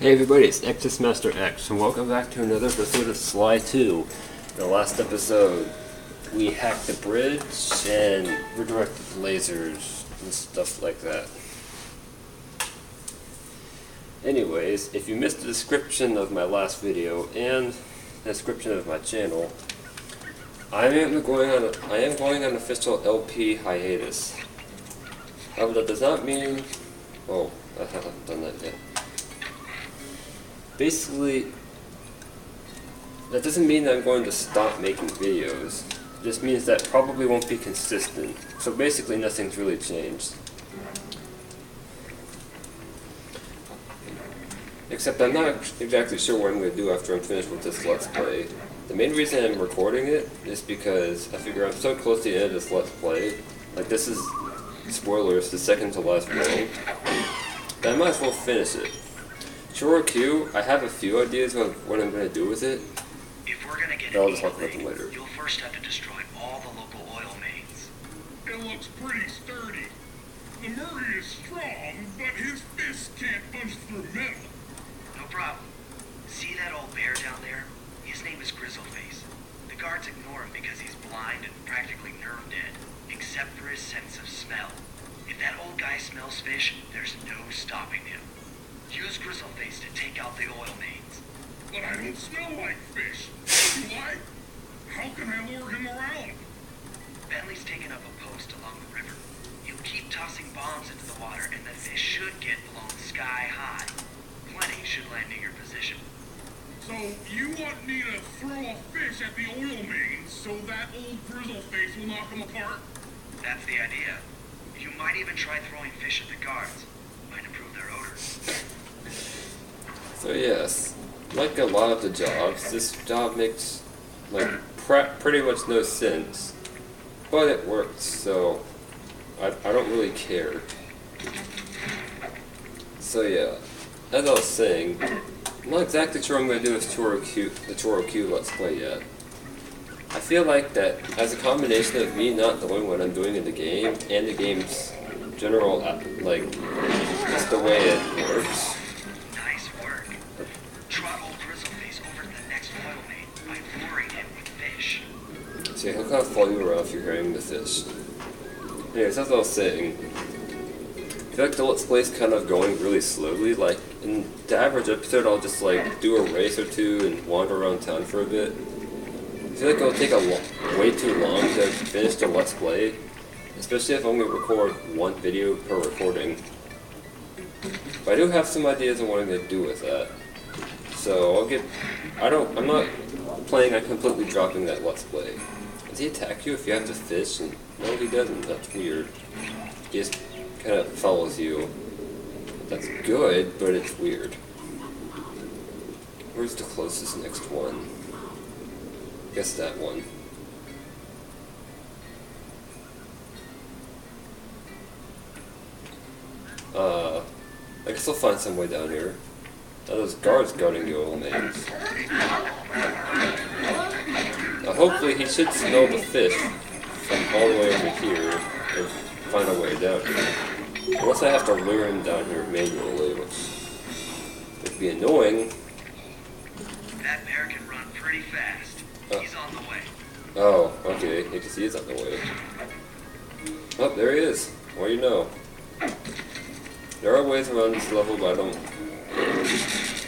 Hey everybody, it's Exodus Master X, and welcome back to another episode of Sly 2. In the last episode, we hacked the bridge and redirected lasers and stuff like that. Anyways, if you missed the description of my last video and the description of my channel, I am going on an official LP hiatus. However, that does not mean... Oh, I haven't done that yet. Basically, that doesn't mean that I'm going to stop making videos. It just means that probably won't be consistent. So basically nothing's really changed. Except I'm not exactly sure what I'm going to do after I'm finished with this Let's Play. The main reason I'm recording it is because I figure I'm so close to the end of this Let's Play, like this is, spoilers, the second to last world, that I might as well finish it. Shore Q, I have a few ideas of what I'm going to do with it, but I'll just talk about them later. You'll first have to destroy all the local oil mains. It looks pretty sturdy. The Murray is strong, but his fists can't punch through metal. No problem. See that old bear down there? His name is Grizzleface. The guards ignore him because he's blind and practically nerve dead, except for his sense of smell. If that old guy smells fish, there's no stopping him. Use Grizzleface to take out the oil mains. But I don't smell like fish. Do I? How can I lure him around? Bentley's taken up a post along the river. He'll keep tossing bombs into the water, and the fish should get blown sky high. Plenty should land near your position. So you want me to throw a fish at the oil mains so that old Grizzleface will knock them apart? That's the idea. You might even try throwing fish at the guards. Might improve their odor. So yes, like a lot of the jobs, this job makes like pretty much no sense, but it works, so I don't really care. So yeah, as I was saying, I'm not exactly sure what I'm going to do with the Choro Q Let's Play yet. I feel like that as a combination of me not knowing what I'm doing in the game and the game's general, like, just the way it works. Nice work. Trot old Grizzleface over to the next oil main by luring him with fish. So yeah, he'll kind of follow you around if you're carrying the fish. Anyways, as I was saying, I feel like the Let's Play is kind of going really slowly. Like, in the average episode, I'll just like do a race or two and wander around town for a bit. I feel like it'll take way too long to finish the Let's Play, especially if I'm going to record one video per recording. But I do have some ideas on what I'm going to do with that. So I'm not planning on completely dropping that Let's Play. Does he attack you if you have the fish? And no, he doesn't. That's weird. He just kind of follows you. That's good, but it's weird. Where's the closest next one? Guess that one. I guess I'll find some way down here. Now there's guards guarding the oil mains. Now hopefully he should smell the fish from all the way over here and find a way down here. Unless I have to lure him down here manually, which would be annoying. That bear can run pretty fast. He's on the way. Oh, okay. I guess he is on the way. Oh, there he is. What do you know? There are ways around this level, but I don't...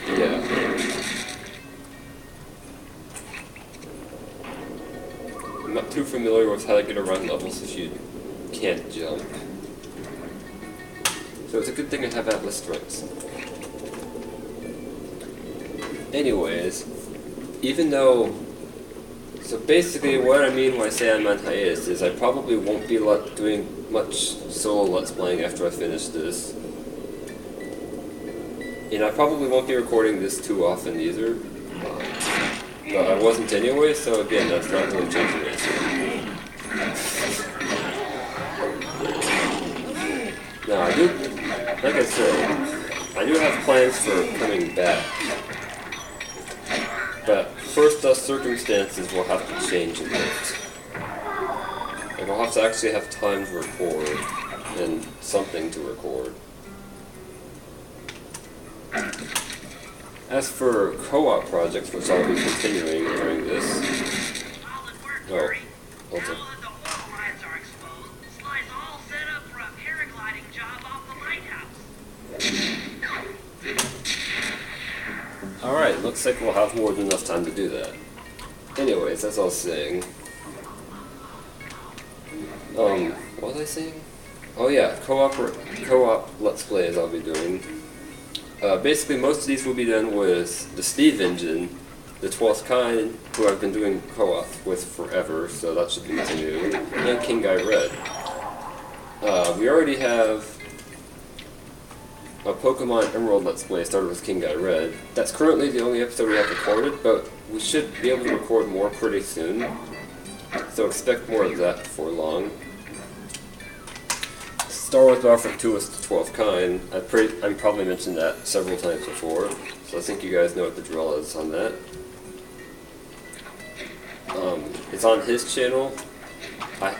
Yeah. I'm not too familiar with how to get around levels if you can't jump. So it's a good thing to have Atlas strengths. Anyways, even though... So basically what I mean when I say I'm on hiatus is I probably won't be doing much solo Let's Playing after I finish this. And I probably won't be recording this too often either. But I wasn't anyway, so again, that's not really changing anything. Now, I do, like I said, I do have plans for coming back. But first, the circumstances will have to change a bit. Like, I'll have to actually have time to record, and something to record. As for co-op projects, which I'll be continuing during this, Solid work, oh, Murray. I'll Now take. that the oil lines are exposed, Sly's all set up for a paragliding job off the lighthouse. Alright, looks like we'll have more than enough time to do that. Anyways, as I was saying, what was I saying? Oh yeah, co-op Let's Plays I'll be doing. Basically, most of these will be done with the Steve engine, the 12th kind, who I've been doing co-op with forever, so that should be continuing, and King Guy Red. We already have a Pokemon Emerald Let's Play started with King Guy Red. That's currently the only episode we have recorded, but we should be able to record more pretty soon, so expect more of that before long. Star Wars Battlefront 2 is the 12th kind. I've probably mentioned that several times before, so I think you guys know what the drill is on that. It's on his channel.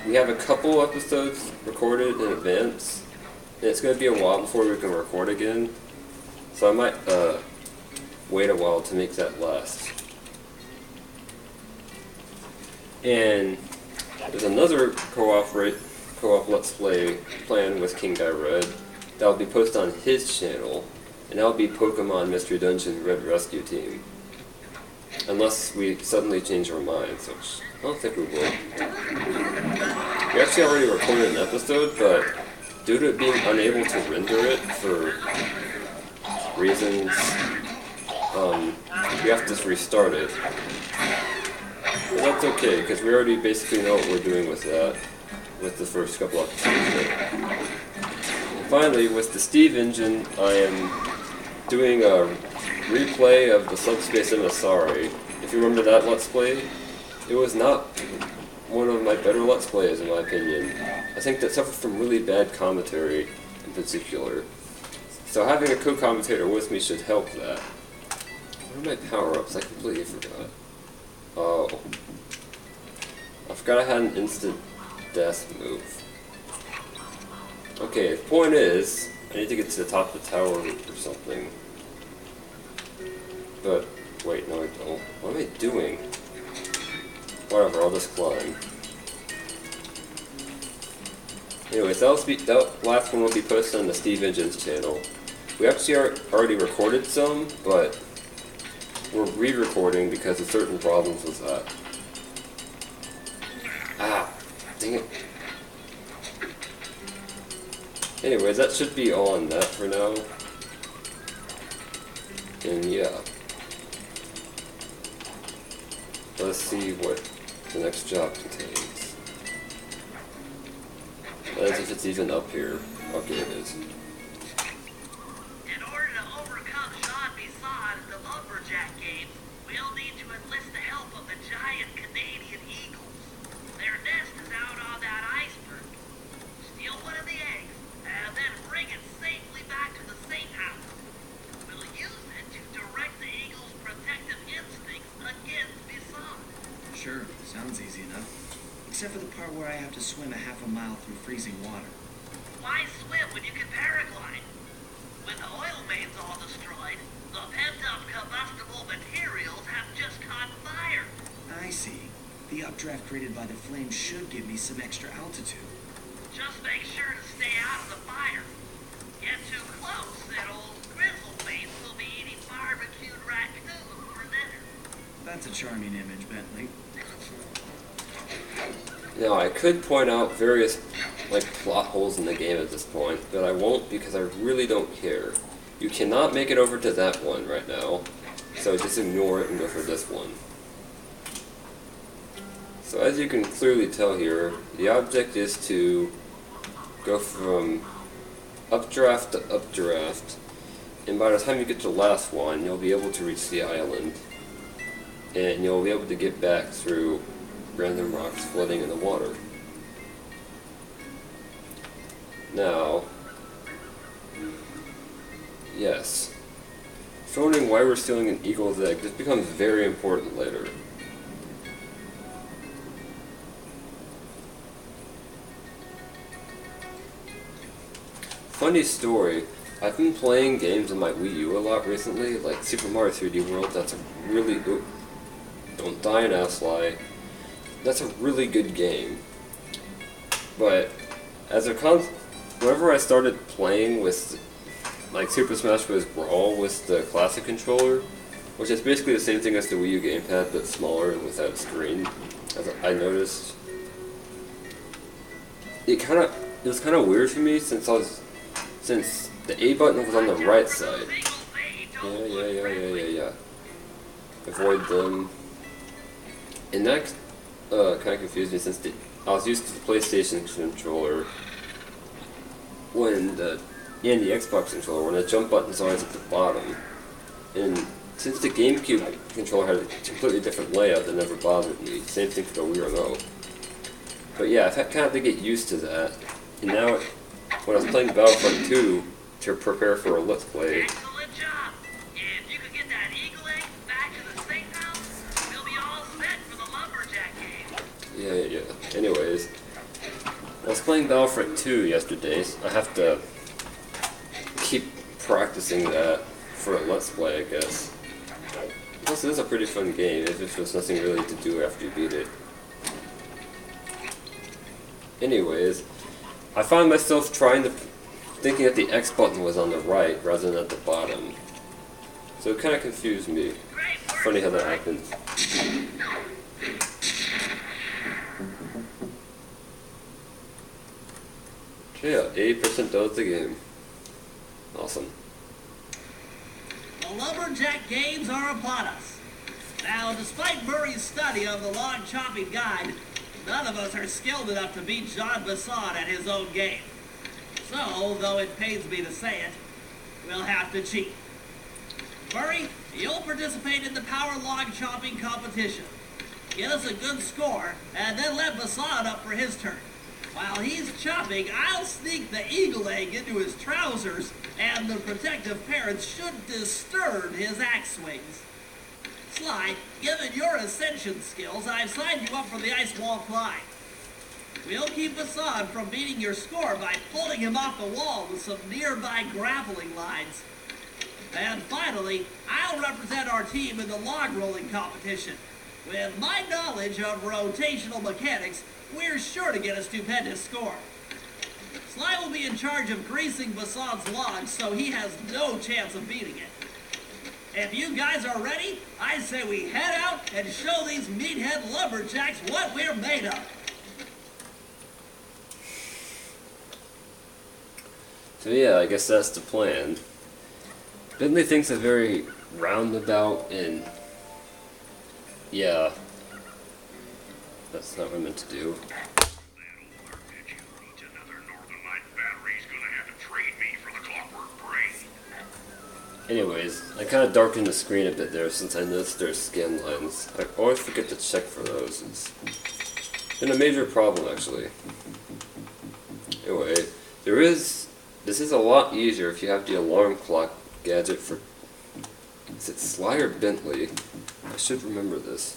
We have a couple episodes recorded in advance, and it's going to be a while before we can record again, so I might wait a while to make that last. And there's another co-op Let's Play plan with King Guy Red that will be posted on his channel, and that will be Pokemon Mystery Dungeon Red Rescue Team. Unless we suddenly change our minds, which I don't think we will. We actually already recorded an episode, but due to it being unable to render it for reasons, we have to just restart it. But that's okay, because we already basically know what we're doing with that, with the first couple episodes. And finally, with the Steve engine, I am doing a replay of the Subspace Emissary. If you remember that Let's Play, it was not one of my better Let's Plays in my opinion. I think that suffered from really bad commentary in particular. So having a co-commentator with me should help that. What are my power-ups? I completely forgot. Oh. I forgot I had an instant death move. Okay, the point is, I need to get to the top of the tower or something. But, wait, no I don't. What am I doing? Whatever, I'll just climb. Anyways, that last one will be posted on the Steve Engine's channel. We actually already recorded some, but we're re-recording because of certain problems with that. Ah, dang it. Anyways, that should be all on that for now. And yeah. Let's see what the next job contains. As if it's even up here. Okay, it is. In order to overcome Sean Bisson in the Lumberjack games, we'll need to enlist the help of the giant Canadian eagles. Their nest is out on that iceberg. Steal one of the eggs, and then bring it safely back to the safe house. We'll use it to direct the eagle's protective instincts against Bisson. Sure, sounds easy enough. Except for the part where I have to swim a half a mile through freezing water. Why swim when you can paraglide? When the oil mains all destroyed, the pent-up combustible materials have just caught fire. I see. The updraft created by the flames should give me some extra altitude. Just make sure to stay out of the fire. Get too close and old Grizzleface will be eating barbecued raccoon for dinner. That's a charming image, Bentley. Now, I could point out various plot holes in the game at this point, but I won't because I really don't care. You cannot make it over to that one right now, so just ignore it and go for this one. So as you can clearly tell here, the object is to go from updraft to updraft, and by the time you get to the last one, you'll be able to reach the island, and you'll be able to get back through random rocks floating in the water. Now, yes, phoning why we're stealing an eagle's egg, this becomes very important later. Funny story, I've been playing games on my Wii U a lot recently, like Super Mario 3D World. That's a really good. Don't die now, Sly. That's a really good game. But as a whenever I started playing with like Super Smash Bros. Brawl with the classic controller, which is basically the same thing as the Wii U gamepad but smaller and without a screen, as I noticed, it was kind of weird for me since the A button was on the right side. Yeah. Avoid them. And that kind of confused me since I was used to the PlayStation controller and the Xbox controller when the jump button's always at the bottom. And since the GameCube controller had a completely different layout, that never bothered me. Same thing for the Wii remote. But yeah, I've had kind of to get used to that. And now, when I was playing Battlefront 2 to prepare for a Let's Play, Excellent job. If you could get that eagle egg back to the safe house, we'll be all set for the lumberjack game. yeah. Anyways, I was playing Battlefront 2 yesterday, so I have to keep practicing that for a Let's Play, I guess. Plus, it is a pretty fun game, if there's nothing really to do after you beat it. Anyways, I found myself thinking that the X button was on the right rather than at the bottom. So it kind of confused me. Funny how that happened. So yeah, 80% done with the game. Awesome. The lumberjack games are upon us. Now, despite Murray's study of the log chopping guide, none of us are skilled enough to beat Jean Basson at his own game. So, though it pains me to say it, we'll have to cheat. Murray, you'll participate in the power log chopping competition. Get us a good score, and then let Basson up for his turn. While he's chopping, I'll sneak the eagle egg into his trousers, and the protective parents should disturb his axe swings. Sly, given your ascension skills, I've signed you up for the ice wall climb. We'll keep Basson from beating your score by pulling him off the wall with some nearby grappling lines. And finally, I'll represent our team in the log rolling competition. With my knowledge of rotational mechanics, we're sure to get a stupendous score. Sly will be in charge of greasing Basson's logs, so he has no chance of beating it. If you guys are ready, I say we head out and show these meathead lumberjacks what we're made of. So yeah, I guess that's the plan. Bentley thinks it's very roundabout and yeah, that's not what I meant to do. Anyways, I kind of darkened the screen a bit there since I noticed there's scan lines. I always forget to check for those. It's been a major problem actually. Anyway, this is a lot easier if you have the alarm clock gadget for, is it Sly or Bentley? I should remember this.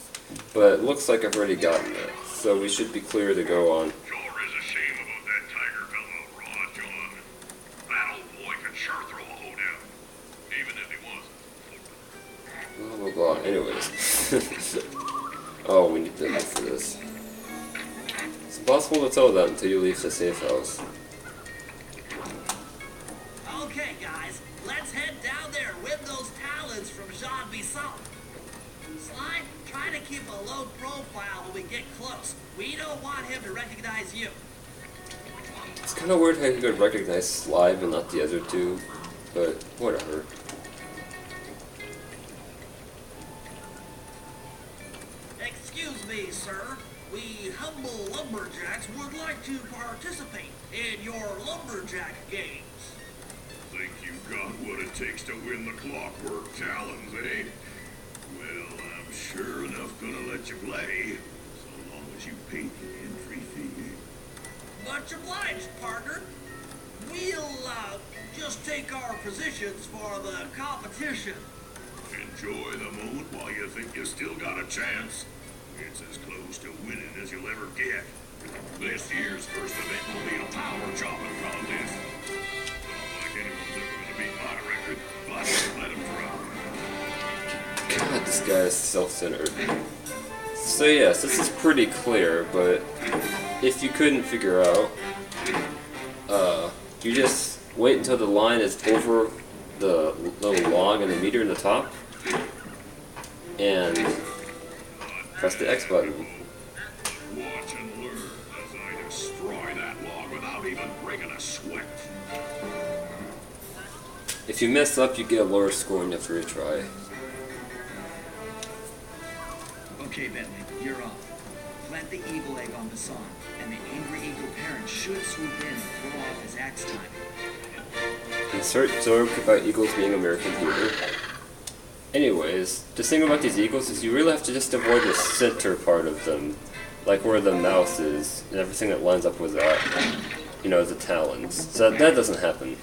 But it looks like I've already gotten that, so we should be clear to go on. Sure is a shame about that tiger fellow, Raw John. That old boy could sure throw a hoe down, even if he wasn't. Blah blah blah. Anyways. Oh, we need Bentley for this. It's impossible to tell that until you leave the safe house. Okay, guys, let's head down there with those talons from Jean Bisson. Sly, try to keep a low profile when we get close. We don't want him to recognize you. It's kind of weird how you could recognize Sly but not the other two, but whatever. Excuse me, sir. We humble lumberjacks would like to participate in your lumberjack games. Think you've got what it takes to win the clockwork talons, eh? Well, I'm sure enough gonna let you play, so long as you pay the entry fee. Much obliged, partner. We'll, just take our positions for the competition. Enjoy the moment while you think you still got a chance. It's as close to winning as you'll ever get. This year's first event will be a power chopping contest. Not like anyone's ever gonna be Let him drop. God, this guy is self-centered. So yes, this is pretty clear, but if you couldn't figure out, you just wait until the line is over the little log and the meter in the top, and press the X button. Watch and learn as I destroy that log without even breaking a sweat. If you mess up, you get a lower score and you have to retry. Okay, Bentley, you're up. Plant the eagle egg on Bassan, and the angry eagle parent should swoop in and throw off his axe time. Insert joke about eagles being American theater. Anyways, the thing about these eagles is you really have to just avoid the center part of them, like where the mouse is, and everything that lines up with that, you know, the talons. So that doesn't happen.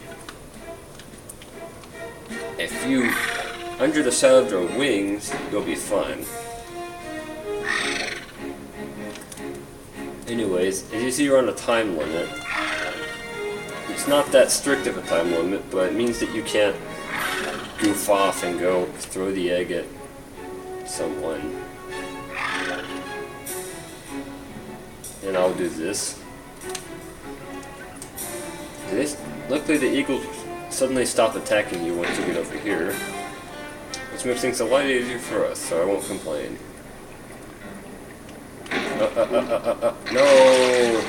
If you, under the shadow of their wings, you'll be fine. Anyways, as you see, you're on a time limit. It's not that strict of a time limit, but it means that you can't goof off and go throw the egg at someone. And I'll do this. Luckily the eagles suddenly stop attacking you once you get over here, which makes things a lot easier for us, so I won't complain. No!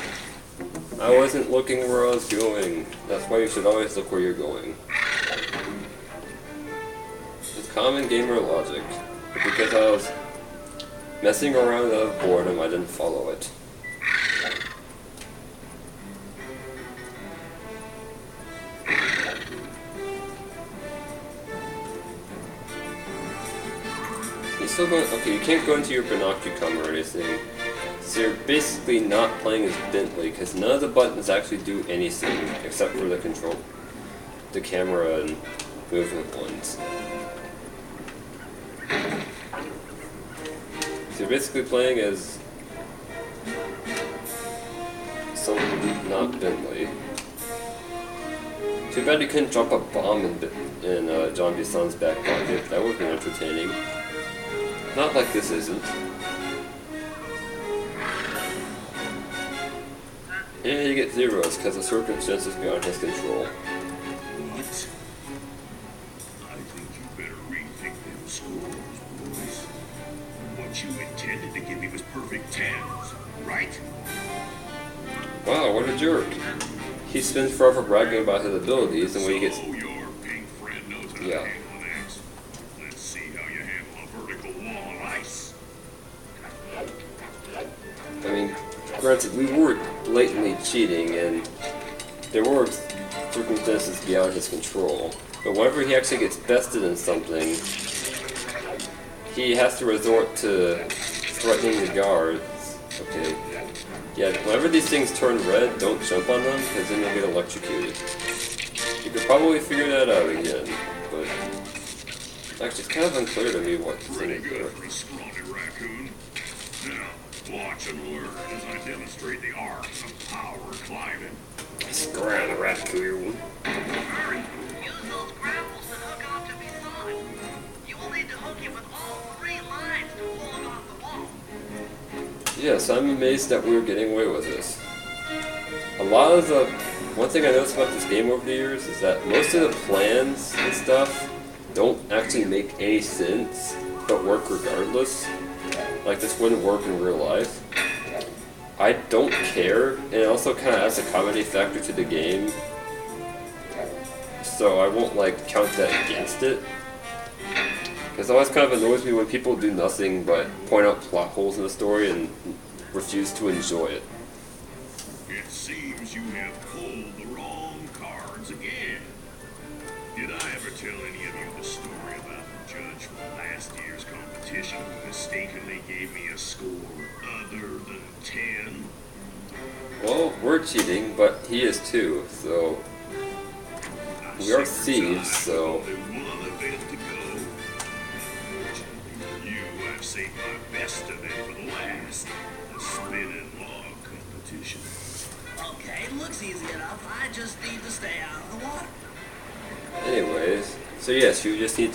I wasn't looking where I was going. That's why you should always look where you're going. It's common gamer logic. But because I was messing around out of boredom, I didn't follow it. You're still going. Okay, you can't go into your binocular or anything. So you're basically not playing as Bentley because none of the buttons actually do anything except for the control, the camera and movement ones. So you're basically playing as someone not Bentley. Too bad you couldn't drop a bomb in John Bisson's back pocket. That would have been entertaining. Not like this isn't. And you get zeros because the circumstances beyond his control. What? I think you better rethink them scores, boys. What you intended to give me was perfect tens, right? Wow, what a jerk. He spends forever bragging about his abilities, and when he gets... So your pink friend knows how to Yeah. handle an axe. Let's see how you handle a vertical wall of ice. I mean, granted, we were blatantly cheating, and there were circumstances beyond his control. But whenever he actually gets bested in something, he has to resort to threatening the guards. Okay. Yeah, whenever these things turn red, don't jump on them, because then you'll get electrocuted. You could probably figure that out again, but... Actually, it's kind of unclear to me what the thing Pretty is good there. for a scrawny raccoon. Now, watch and learn as I demonstrate the art of power climbing. Scram raccoon. Use those grapples to hook onto Bison. You will need to hook him with all 3 lines to pull him off the wall. Yes, I'm amazed that we were getting away with this. A lot of the... One thing I noticed about this game over the years is that most of the plans and stuff don't actually make any sense, but work regardless. Like, this wouldn't work in real life. I don't care, and it also kind of adds a comedy factor to the game. So I won't, like, count that against it. Because it always kind of annoys me when people do nothing but point out plot holes in the story and refuse to enjoy it. It seems you have pulled the wrong cards again. Did I ever tell any of you the story about the judge from last year's competition who mistakenly gave me a score other than 10? Well, we're cheating, but he is too, so... We are thieves, so... Only one event to go. For you, I've saved my best event for the last. The spinning log competition. Okay, looks easy enough. I just need to stay out of the water. Anyways, So yes, you just need to